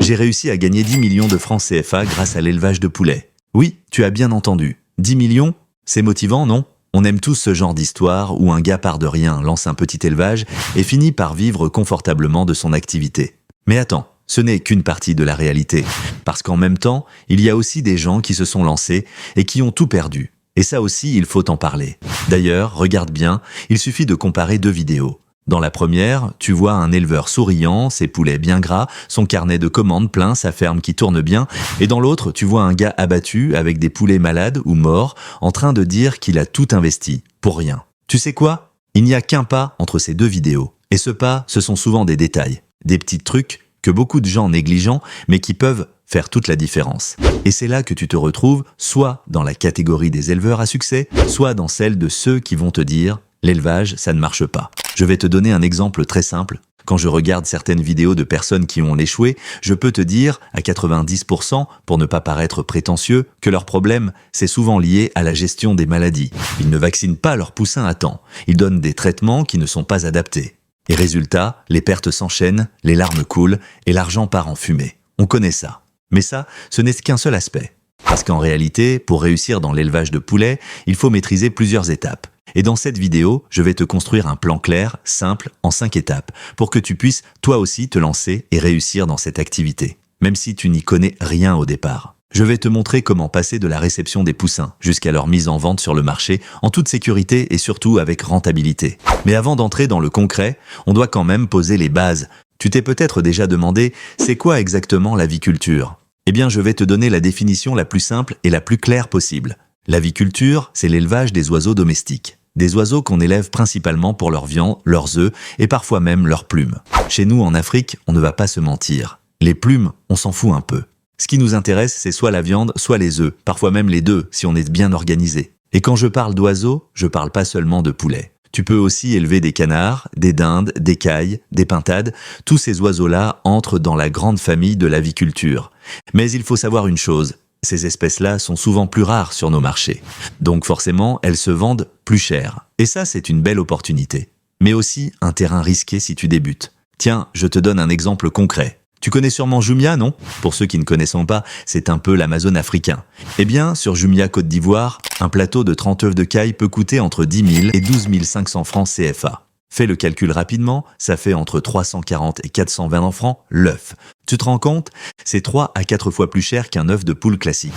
J'ai réussi à gagner 10 millions de francs CFA grâce à l'élevage de poulets. Oui, tu as bien entendu. 10 millions? C'est motivant, non? On aime tous ce genre d'histoire où un gars part de rien, lance un petit élevage et finit par vivre confortablement de son activité. Mais attends, ce n'est qu'une partie de la réalité. Parce qu'en même temps, il y a aussi des gens qui se sont lancés et qui ont tout perdu. Et ça aussi, il faut en parler. D'ailleurs, regarde bien, il suffit de comparer deux vidéos. Dans la première, tu vois un éleveur souriant, ses poulets bien gras, son carnet de commandes plein, sa ferme qui tourne bien, et dans l'autre, tu vois un gars abattu avec des poulets malades ou morts, en train de dire qu'il a tout investi, pour rien. Tu sais quoi? Il n'y a qu'un pas entre ces deux vidéos. Et ce pas, ce sont souvent des détails, des petits trucs que beaucoup de gens négligent, mais qui peuvent faire toute la différence. Et c'est là que tu te retrouves soit dans la catégorie des éleveurs à succès, soit dans celle de ceux qui vont te dire « l'élevage, ça ne marche pas ». Je vais te donner un exemple très simple. Quand je regarde certaines vidéos de personnes qui ont échoué, je peux te dire à 90%, pour ne pas paraître prétentieux, que leur problème, c'est souvent lié à la gestion des maladies. Ils ne vaccinent pas leurs poussins à temps. Ils donnent des traitements qui ne sont pas adaptés. Et résultat, les pertes s'enchaînent, les larmes coulent et l'argent part en fumée. On connaît ça. Mais ça, ce n'est qu'un seul aspect. Parce qu'en réalité, pour réussir dans l'élevage de poulets, il faut maîtriser plusieurs étapes. Et dans cette vidéo, je vais te construire un plan clair, simple, en 5 étapes, pour que tu puisses toi aussi te lancer et réussir dans cette activité, même si tu n'y connais rien au départ. Je vais te montrer comment passer de la réception des poussins jusqu'à leur mise en vente sur le marché en toute sécurité et surtout avec rentabilité. Mais avant d'entrer dans le concret, on doit quand même poser les bases. Tu t'es peut-être déjà demandé, c'est quoi exactement l'aviculture ? Eh bien, je vais te donner la définition la plus simple et la plus claire possible. L'aviculture, c'est l'élevage des oiseaux domestiques. Des oiseaux qu'on élève principalement pour leur viande, leurs œufs et parfois même leurs plumes. Chez nous, en Afrique, on ne va pas se mentir. Les plumes, on s'en fout un peu. Ce qui nous intéresse, c'est soit la viande, soit les œufs, parfois même les deux, si on est bien organisé. Et quand je parle d'oiseaux, je parle pas seulement de poulets. Tu peux aussi élever des canards, des dindes, des cailles, des pintades. Tous ces oiseaux-là entrent dans la grande famille de l'aviculture. Mais il faut savoir une chose, ces espèces-là sont souvent plus rares sur nos marchés. Donc forcément, elles se vendent plus cher. Et ça, c'est une belle opportunité. Mais aussi un terrain risqué si tu débutes. Tiens, je te donne un exemple concret. Tu connais sûrement Jumia, non? Pour ceux qui ne connaissent pas, c'est un peu l'Amazon africain. Eh bien, sur Jumia Côte d'Ivoire, un plateau de 30 œufs de caille peut coûter entre 10 000 et 12 500 francs CFA. Fais le calcul rapidement, ça fait entre 340 et 420 francs l'œuf. Tu te rends compte? C'est 3 à 4 fois plus cher qu'un œuf de poule classique.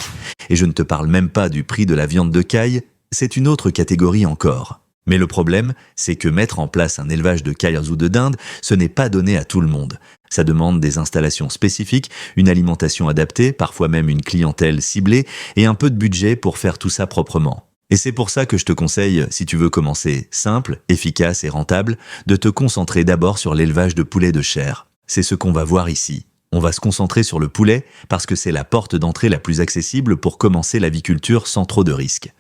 Et je ne te parle même pas du prix de la viande de caille, c'est une autre catégorie encore. Mais le problème, c'est que mettre en place un élevage de cailles ou de dindes, ce n'est pas donné à tout le monde. Ça demande des installations spécifiques, une alimentation adaptée, parfois même une clientèle ciblée, et un peu de budget pour faire tout ça proprement. Et c'est pour ça que je te conseille, si tu veux commencer simple, efficace et rentable, de te concentrer d'abord sur l'élevage de poulets de chair. C'est ce qu'on va voir ici. On va se concentrer sur le poulet parce que c'est la porte d'entrée la plus accessible pour commencer l'aviculture sans trop de risques.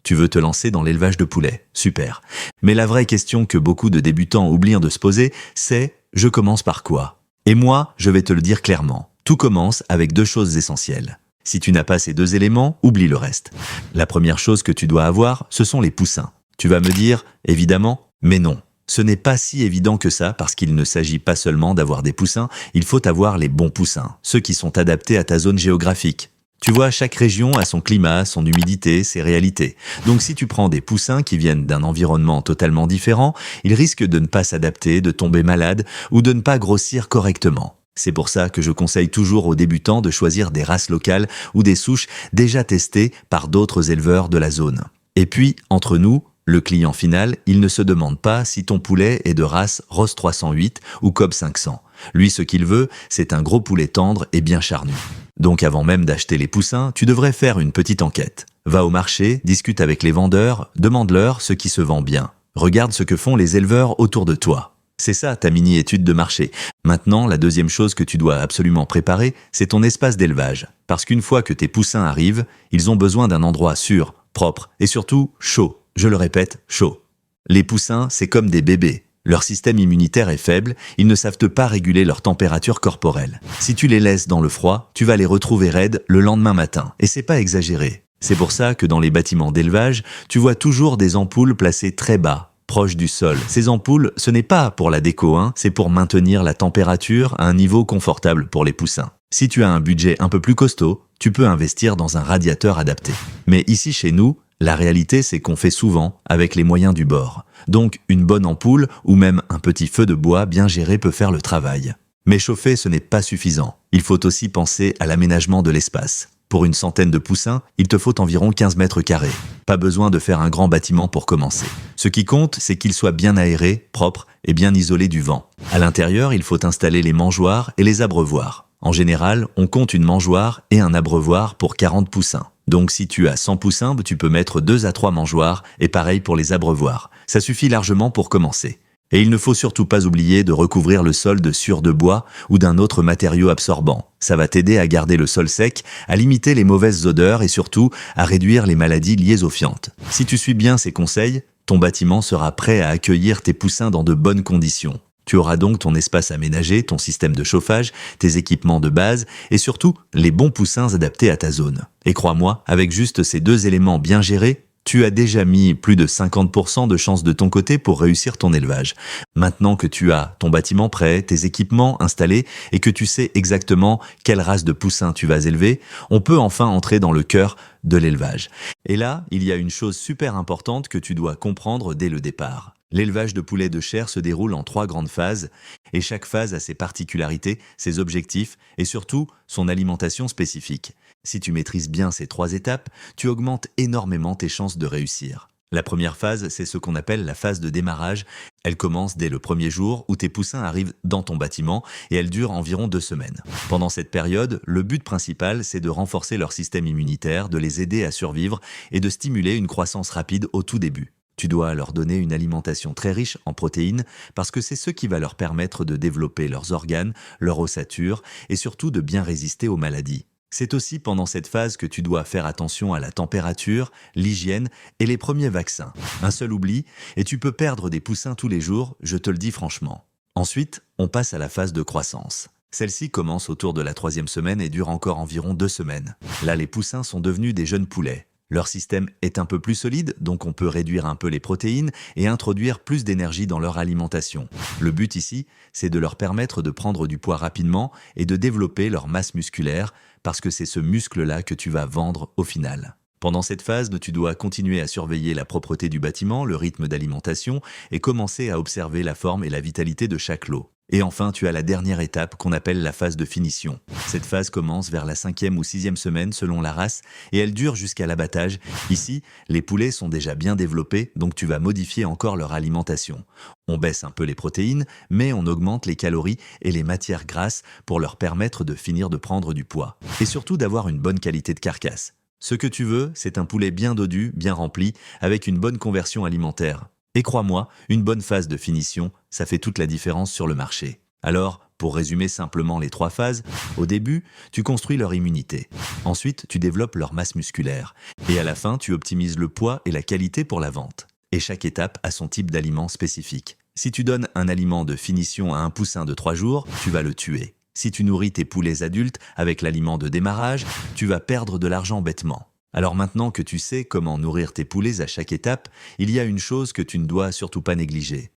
Tu veux te lancer dans l'élevage de poulets, super. Mais la vraie question que beaucoup de débutants oublient de se poser, c'est « je commence par quoi ?» Et moi, je vais te le dire clairement. Tout commence avec 2 choses essentielles. Si tu n'as pas ces 2 éléments, oublie le reste. La première chose que tu dois avoir, ce sont les poussins. Tu vas me dire « évidemment », mais non. Ce n'est pas si évident que ça parce qu'il ne s'agit pas seulement d'avoir des poussins, il faut avoir les bons poussins, ceux qui sont adaptés à ta zone géographique. Tu vois, chaque région a son climat, son humidité, ses réalités. Donc si tu prends des poussins qui viennent d'un environnement totalement différent, ils risquent de ne pas s'adapter, de tomber malades ou de ne pas grossir correctement. C'est pour ça que je conseille toujours aux débutants de choisir des races locales ou des souches déjà testées par d'autres éleveurs de la zone. Et puis, entre nous, le client final, il ne se demande pas si ton poulet est de race Ross 308 ou Cobb 500. Lui, ce qu'il veut, c'est un gros poulet tendre et bien charnu. Donc avant même d'acheter les poussins, tu devrais faire une petite enquête. Va au marché, discute avec les vendeurs, demande-leur ce qui se vend bien. Regarde ce que font les éleveurs autour de toi. C'est ça ta mini-étude de marché. Maintenant, la deuxième chose que tu dois absolument préparer, c'est ton espace d'élevage. Parce qu'une fois que tes poussins arrivent, ils ont besoin d'un endroit sûr, propre et surtout chaud. Je le répète, chaud. Les poussins, c'est comme des bébés. Leur système immunitaire est faible, ils ne savent pas réguler leur température corporelle. Si tu les laisses dans le froid, tu vas les retrouver raides le lendemain matin. Et c'est pas exagéré. C'est pour ça que dans les bâtiments d'élevage, tu vois toujours des ampoules placées très bas, proche du sol. Ces ampoules, ce n'est pas pour la déco, c'est pour maintenir la température à un niveau confortable pour les poussins. Si tu as un budget un peu plus costaud, tu peux investir dans un radiateur adapté. Mais ici chez nous, la réalité c'est qu'on fait souvent avec les moyens du bord. Donc une bonne ampoule ou même un petit feu de bois bien géré peut faire le travail. Mais chauffer, ce n'est pas suffisant. Il faut aussi penser à l'aménagement de l'espace. Pour une centaine de poussins, il te faut environ 15 mètres carrés. Pas besoin de faire un grand bâtiment pour commencer. Ce qui compte, c'est qu'il soit bien aéré, propre et bien isolé du vent. À l'intérieur, il faut installer les mangeoires et les abreuvoirs. En général, on compte une mangeoire et un abreuvoir pour 40 poussins. Donc si tu as 100 poussins, tu peux mettre 2 à 3 mangeoires et pareil pour les abreuvoirs. Ça suffit largement pour commencer. Et il ne faut surtout pas oublier de recouvrir le sol de sciure de bois ou d'un autre matériau absorbant. Ça va t'aider à garder le sol sec, à limiter les mauvaises odeurs et surtout à réduire les maladies liées aux fientes. Si tu suis bien ces conseils, ton bâtiment sera prêt à accueillir tes poussins dans de bonnes conditions. Tu auras donc ton espace aménagé, ton système de chauffage, tes équipements de base et surtout les bons poussins adaptés à ta zone. Et crois-moi, avec juste ces 2 éléments bien gérés, tu as déjà mis plus de 50% de chances de ton côté pour réussir ton élevage. Maintenant que tu as ton bâtiment prêt, tes équipements installés et que tu sais exactement quelle race de poussins tu vas élever, on peut enfin entrer dans le cœur de l'élevage. Et là, il y a une chose super importante que tu dois comprendre dès le départ. L'élevage de poulets de chair se déroule en 3 grandes phases et chaque phase a ses particularités, ses objectifs et surtout son alimentation spécifique. Si tu maîtrises bien ces 3 étapes, tu augmentes énormément tes chances de réussir. La première phase, c'est ce qu'on appelle la phase de démarrage. Elle commence dès le premier jour où tes poussins arrivent dans ton bâtiment et elle dure environ 2 semaines. Pendant cette période, le but principal, c'est de renforcer leur système immunitaire, de les aider à survivre et de stimuler une croissance rapide au tout début. Tu dois leur donner une alimentation très riche en protéines parce que c'est ce qui va leur permettre de développer leurs organes, leur ossature et surtout de bien résister aux maladies. C'est aussi pendant cette phase que tu dois faire attention à la température, l'hygiène et les premiers vaccins. Un seul oubli et tu peux perdre des poussins tous les jours, je te le dis franchement. Ensuite, on passe à la phase de croissance. Celle-ci commence autour de la 3e semaine et dure encore environ 2 semaines. Là, les poussins sont devenus des jeunes poulets. Leur système est un peu plus solide, donc on peut réduire un peu les protéines et introduire plus d'énergie dans leur alimentation. Le but ici, c'est de leur permettre de prendre du poids rapidement et de développer leur masse musculaire, parce que c'est ce muscle-là que tu vas vendre au final. Pendant cette phase, tu dois continuer à surveiller la propreté du bâtiment, le rythme d'alimentation et commencer à observer la forme et la vitalité de chaque lot. Et enfin, tu as la dernière étape qu'on appelle la phase de finition. Cette phase commence vers la 5e ou 6e semaine selon la race et elle dure jusqu'à l'abattage. Ici, les poulets sont déjà bien développés, donc tu vas modifier encore leur alimentation. On baisse un peu les protéines, mais on augmente les calories et les matières grasses pour leur permettre de finir de prendre du poids. Et surtout d'avoir une bonne qualité de carcasse. Ce que tu veux, c'est un poulet bien dodu, bien rempli, avec une bonne conversion alimentaire. Et crois-moi, une bonne phase de finition, ça fait toute la différence sur le marché. Alors, pour résumer simplement les 3 phases, au début, tu construis leur immunité. Ensuite, tu développes leur masse musculaire. Et à la fin, tu optimises le poids et la qualité pour la vente. Et chaque étape a son type d'aliment spécifique. Si tu donnes un aliment de finition à un poussin de 3 jours, tu vas le tuer. Si tu nourris tes poulets adultes avec l'aliment de démarrage, tu vas perdre de l'argent bêtement. Alors maintenant que tu sais comment nourrir tes poulets à chaque étape, il y a une chose que tu ne dois surtout pas négliger.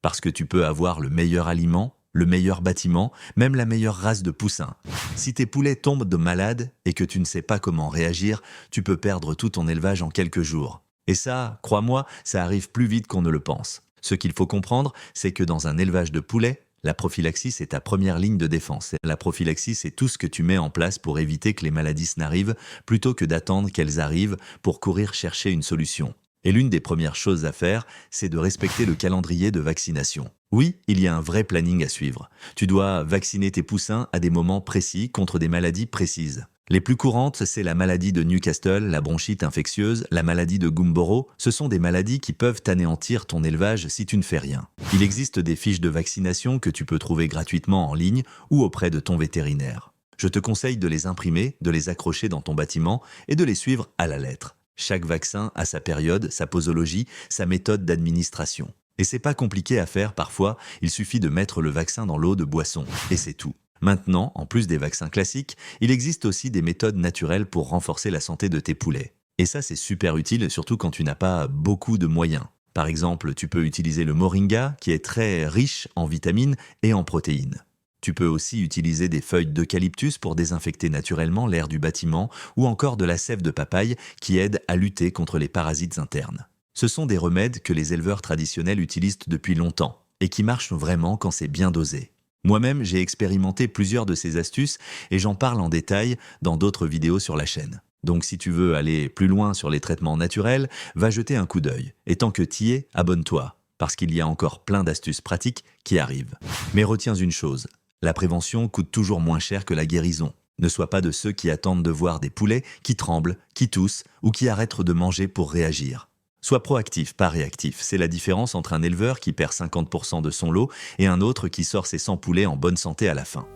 Parce que tu peux avoir le meilleur aliment, le meilleur bâtiment, même la meilleure race de poussins. Si tes poulets tombent de malades et que tu ne sais pas comment réagir, tu peux perdre tout ton élevage en quelques jours. Et ça, crois-moi, ça arrive plus vite qu'on ne le pense. Ce qu'il faut comprendre, c'est que dans un élevage de poulets, la prophylaxie, c'est ta première ligne de défense. La prophylaxie, c'est tout ce que tu mets en place pour éviter que les maladies n'arrivent, plutôt que d'attendre qu'elles arrivent pour courir chercher une solution. Et l'une des premières choses à faire, c'est de respecter le calendrier de vaccination. Oui, il y a un vrai planning à suivre. Tu dois vacciner tes poussins à des moments précis contre des maladies précises. Les plus courantes, c'est la maladie de Newcastle, la bronchite infectieuse, la maladie de Gumboro. Ce sont des maladies qui peuvent anéantir ton élevage si tu ne fais rien. Il existe des fiches de vaccination que tu peux trouver gratuitement en ligne ou auprès de ton vétérinaire. Je te conseille de les imprimer, de les accrocher dans ton bâtiment et de les suivre à la lettre. Chaque vaccin a sa période, sa posologie, sa méthode d'administration. Et c'est pas compliqué à faire parfois, il suffit de mettre le vaccin dans l'eau de boisson, et c'est tout. Maintenant, en plus des vaccins classiques, il existe aussi des méthodes naturelles pour renforcer la santé de tes poulets. Et ça, c'est super utile, surtout quand tu n'as pas beaucoup de moyens. Par exemple, tu peux utiliser le moringa, qui est très riche en vitamines et en protéines. Tu peux aussi utiliser des feuilles d'eucalyptus pour désinfecter naturellement l'air du bâtiment ou encore de la sève de papaye qui aide à lutter contre les parasites internes. Ce sont des remèdes que les éleveurs traditionnels utilisent depuis longtemps et qui marchent vraiment quand c'est bien dosé. Moi-même, j'ai expérimenté plusieurs de ces astuces et j'en parle en détail dans d'autres vidéos sur la chaîne. Donc si tu veux aller plus loin sur les traitements naturels, va jeter un coup d'œil. Et tant que t'y es, abonne-toi, parce qu'il y a encore plein d'astuces pratiques qui arrivent. Mais retiens une chose, la prévention coûte toujours moins cher que la guérison. Ne sois pas de ceux qui attendent de voir des poulets qui tremblent, qui toussent ou qui arrêtent de manger pour réagir. Sois proactif, pas réactif. C'est la différence entre un éleveur qui perd 50% de son lot et un autre qui sort ses 100 poulets en bonne santé à la fin.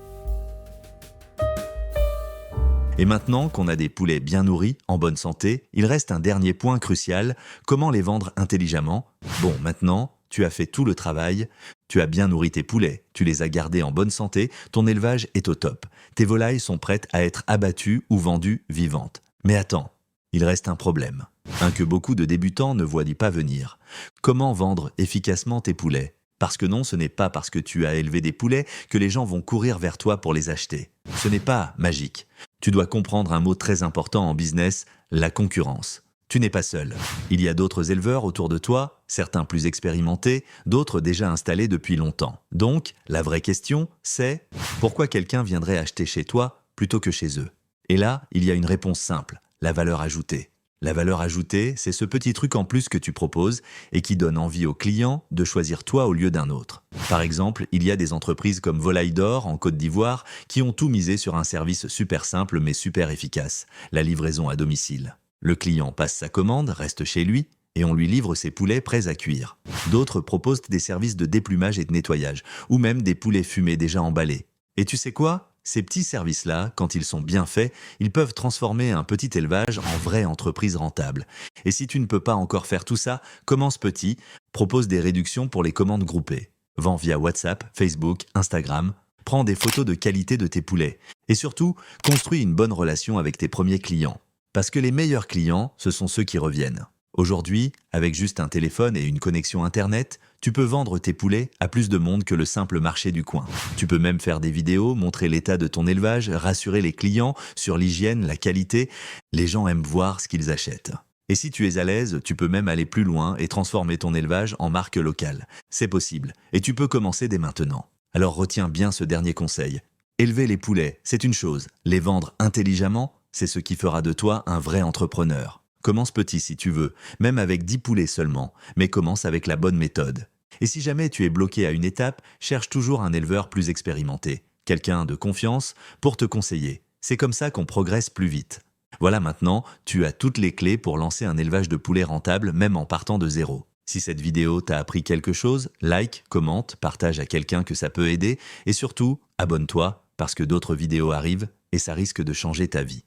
Et maintenant qu'on a des poulets bien nourris, en bonne santé, il reste un dernier point crucial, comment les vendre intelligemment. Bon, maintenant, tu as fait tout le travail, tu as bien nourri tes poulets, tu les as gardés en bonne santé, ton élevage est au top. Tes volailles sont prêtes à être abattues ou vendues vivantes. Mais attends, il reste un problème. Un que beaucoup de débutants ne voient pas venir. Comment vendre efficacement tes poulets ? Parce que non, ce n'est pas parce que tu as élevé des poulets que les gens vont courir vers toi pour les acheter. Ce n'est pas magique. Tu dois comprendre un mot très important en business, la concurrence. Tu n'es pas seul. Il y a d'autres éleveurs autour de toi, certains plus expérimentés, d'autres déjà installés depuis longtemps. Donc, la vraie question, c'est pourquoi quelqu'un viendrait acheter chez toi plutôt que chez eux ? Et là, il y a une réponse simple, la valeur ajoutée. La valeur ajoutée, c'est ce petit truc en plus que tu proposes et qui donne envie aux clients de choisir toi au lieu d'un autre. Par exemple, il y a des entreprises comme Volaille d'Or en Côte d'Ivoire qui ont tout misé sur un service super simple mais super efficace, la livraison à domicile. Le client passe sa commande, reste chez lui et on lui livre ses poulets prêts à cuire. D'autres proposent des services de déplumage et de nettoyage ou même des poulets fumés déjà emballés. Et tu sais quoi ? Ces petits services-là, quand ils sont bien faits, ils peuvent transformer un petit élevage en vraie entreprise rentable. Et si tu ne peux pas encore faire tout ça, commence petit, propose des réductions pour les commandes groupées. Vends via WhatsApp, Facebook, Instagram, prends des photos de qualité de tes poulets. Et surtout, construis une bonne relation avec tes premiers clients. Parce que les meilleurs clients, ce sont ceux qui reviennent. Aujourd'hui, avec juste un téléphone et une connexion Internet, tu peux vendre tes poulets à plus de monde que le simple marché du coin. Tu peux même faire des vidéos, montrer l'état de ton élevage, rassurer les clients sur l'hygiène, la qualité. Les gens aiment voir ce qu'ils achètent. Et si tu es à l'aise, tu peux même aller plus loin et transformer ton élevage en marque locale. C'est possible, et tu peux commencer dès maintenant. Alors retiens bien ce dernier conseil. Élever les poulets, c'est une chose. Les vendre intelligemment, c'est ce qui fera de toi un vrai entrepreneur. Commence petit si tu veux, même avec 10 poulets seulement, mais commence avec la bonne méthode. Et si jamais tu es bloqué à une étape, cherche toujours un éleveur plus expérimenté, quelqu'un de confiance, pour te conseiller. C'est comme ça qu'on progresse plus vite. Voilà, maintenant, tu as toutes les clés pour lancer un élevage de poulets rentable, même en partant de zéro. Si cette vidéo t'a appris quelque chose, like, commente, partage à quelqu'un que ça peut aider, et surtout, abonne-toi, parce que d'autres vidéos arrivent, et ça risque de changer ta vie.